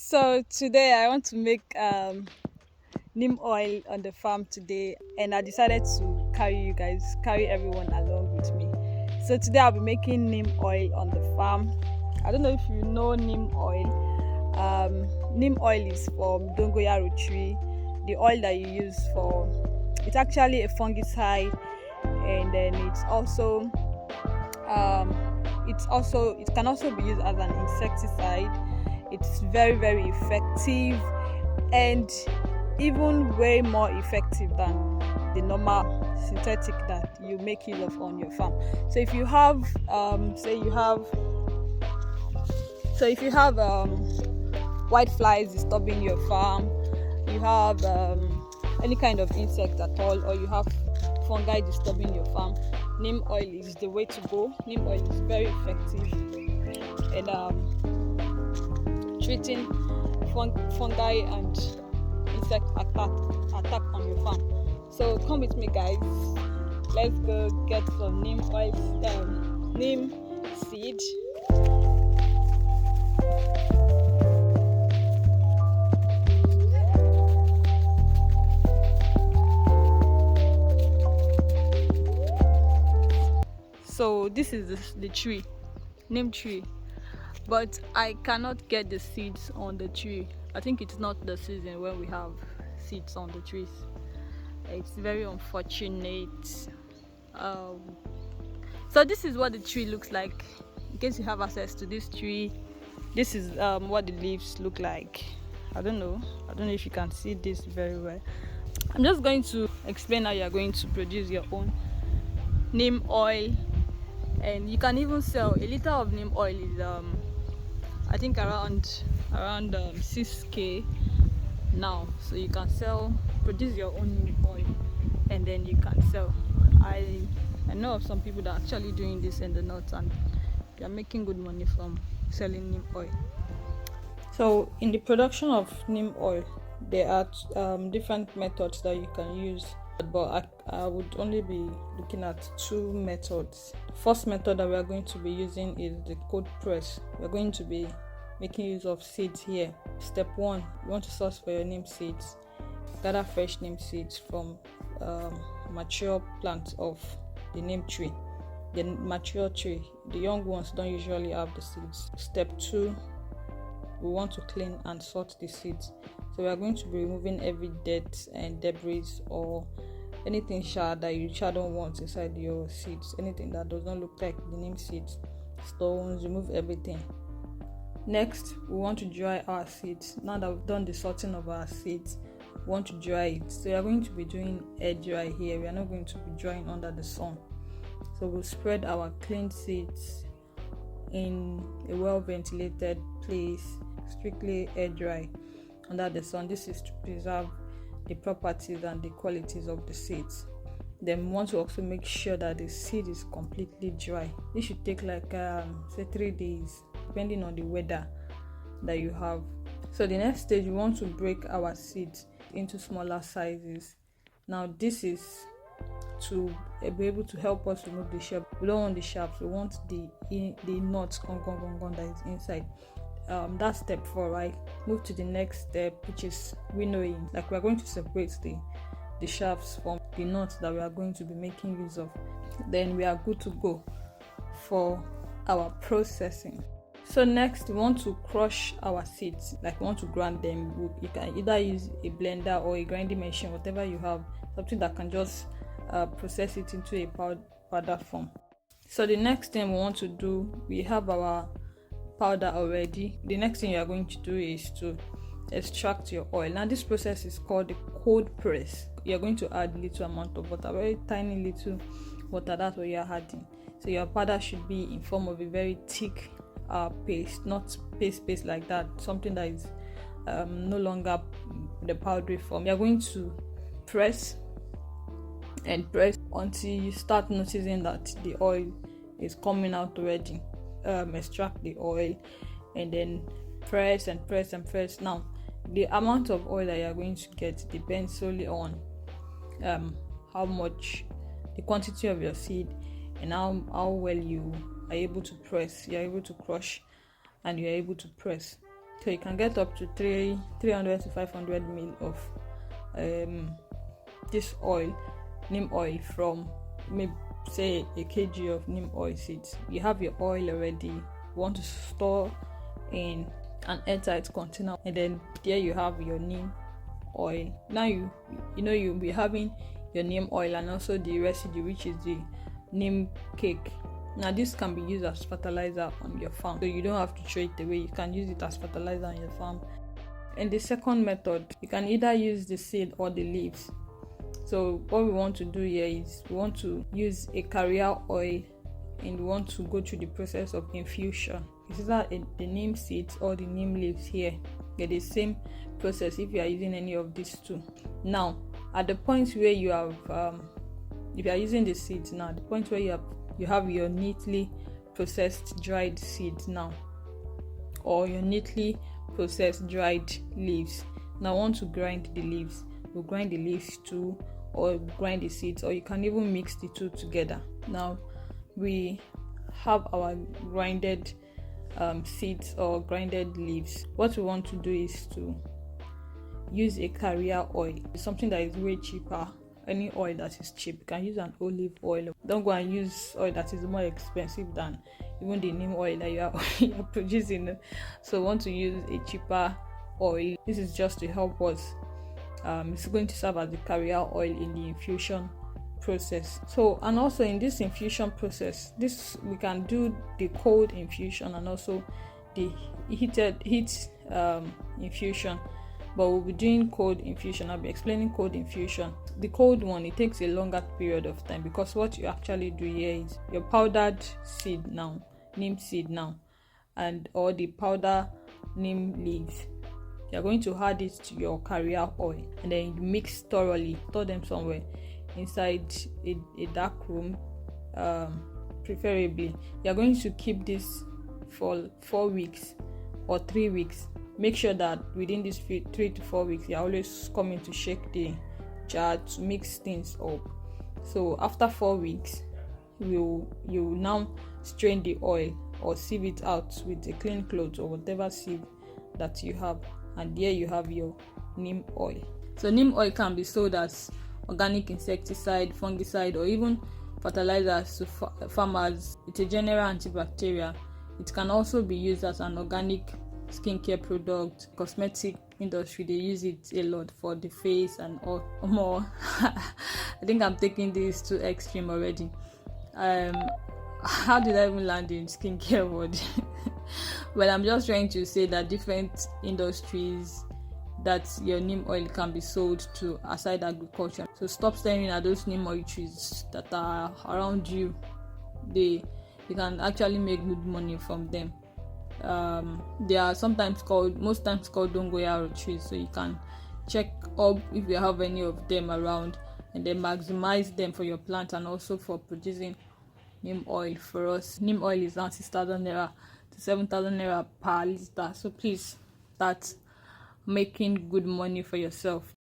So today I want to make neem oil on the farm today, and I decided to carry everyone along with me. So today I'll be making neem oil on the farm. I don't know if you know neem oil. Neem oil is from dongoyaro tree. The oil that you use for it's actually a fungicide, and then it can also be used as an insecticide. It's very effective, and even way more effective than the normal synthetic that you make use of on your farm. So if you have white flies disturbing your farm, you have any kind of insect at all, or you have fungi disturbing your farm, neem oil is the way to go. Neem oil is very effective in treating fungi and insect attack on your farm. So come with me, guys. Let's go get some neem oil, neem seed. So this is the tree, neem tree, but I cannot get the seeds on the tree. I think it's not the season when we have seeds on the trees. It's very unfortunate. So this is what the tree looks like. In case you have access to this tree, this is what the leaves look like. I don't know if you can see this very well. I'm just going to explain how you are going to produce your own neem oil, and you can even sell a liter of neem oil is I think around 6k now. So you can produce your own neem oil, and then you can sell. I know of some people that are actually doing this in the north, and they are making good money from selling neem oil. So in the production of neem oil, there are different methods that you can use, but I would only be looking at two methods. The first method that we are going to be using is the cold press. We're going to be making use of seeds here. Step 1, you want to source for your neem seeds. Gather fresh neem seeds from mature plants of the neem tree. The mature tree, the young ones don't usually have the seeds. Step 2, we want to clean and sort the seeds. So we are going to be removing every dirt and debris or anything that you don't want inside your seeds, anything that does not look like the neem seeds, stones, remove everything. Next, we want to dry our seeds. Now that we've done the sorting of our seeds, we want to dry it. So we are going to be doing air dry here. We are not going to be drying under the sun. So we'll spread our clean seeds in a well ventilated place, strictly air dry under the sun. This is to preserve the properties and the qualities of the seeds. Then we want to also make sure that the seed is completely dry. This should take like 3 days, depending on the weather that you have. So the next stage, we want to break our seeds into smaller sizes. Now this is to be able to help us remove the sharp. We don't want the sharps, we want the nuts that is inside. That's step 4, right? Move to the next step, which is winnowing. Like we're going to separate the shafts from the nuts that we are going to be making use of. Then we are good to go for our processing. So next, we want to crush our seeds. Like we want to grind them. You can either use a blender or a grinding machine, whatever you have, something that can just process it into a powder form. So the next thing we want to do, we have our powder already. The next thing you are going to do is to extract your oil. Now this process is called the cold press. You're going to add a little amount of water, very tiny little water. That's what you're adding. So your powder should be in form of a very thick paste, not paste like that, something that is no longer the powdery form. You're going to press and press until you start noticing that the oil is coming out already. Extract the oil and then press and press and press. Now the amount of oil that you are going to get depends solely on how much, the quantity of your seed, and how well you are able to press. You are able to crush and you are able to press. So you can get up to 300 to 500 ml of this oil, neem oil, from maybe say a kg of neem oil seeds. You have your oil already. You want to store in an airtight container, and then there you have your neem oil. Now you'll be having your neem oil and also the residue, which is the neem cake. Now this can be used as fertilizer on your farm, so you don't have to throw it away. You can use it as fertilizer on your farm. And the second method, you can either use the seed or the leaves. So what we want to do here is we want to use a carrier oil, and we want to go through the process of infusion. This is the neem seeds or the neem leaves here. Get the same process if you are using any of these two. Now at the point where you have if you are using the seeds, now the point where you have your neatly processed dried seeds now, or your neatly processed dried leaves. Now I want to grind the leaves. We'll grind the leaves too, or grind the seeds, or you can even mix the two together. Now we have our grinded seeds or grinded leaves. What we want to do is to use a carrier oil. It's something that is way cheaper. Any oil that is cheap, you can use an olive oil. Don't go and use oil that is more expensive than even the neem oil that you are producing. So want to use a cheaper oil. This is just to help us. It's going to serve as the carrier oil in the infusion process. So, and also in this infusion process, we can do the cold infusion and also the heat infusion, but we'll be doing cold infusion. I'll be explaining cold infusion. The cold one, it takes a longer period of time, because what you actually do here is your powdered seed now, neem seed now, and or the powder neem leaves, you're going to add it to your carrier oil, and then you mix thoroughly. Store them somewhere inside a dark room, preferably. You're going to keep this for 4 weeks or 3 weeks. Make sure that within these 3 to 4 weeks, you're always coming to shake the jar to mix things up. So after 4 weeks, you now strain the oil or sieve it out with a clean cloth or whatever sieve that you have, and there you have your neem oil. So neem oil can be sold as organic insecticide, fungicide, or even fertilizers to farmers. It's a general antibacterial. It can also be used as an organic skincare product. Cosmetic industry, they use it a lot for the face and all more. I think I'm taking this to extreme already. How did I even land in skincare word? Well, I'm just trying to say that different industries that your neem oil can be sold to aside agriculture. So stop staring at those neem oil trees that are around you. You can actually make good money from them. They are most times called dongoyaro trees, so you can check up if you have any of them around, and then maximize them for your plant and also for producing neem oil for us. Neem oil is now 6,000 naira to 7,000 naira per liter, so please start making good money for yourself.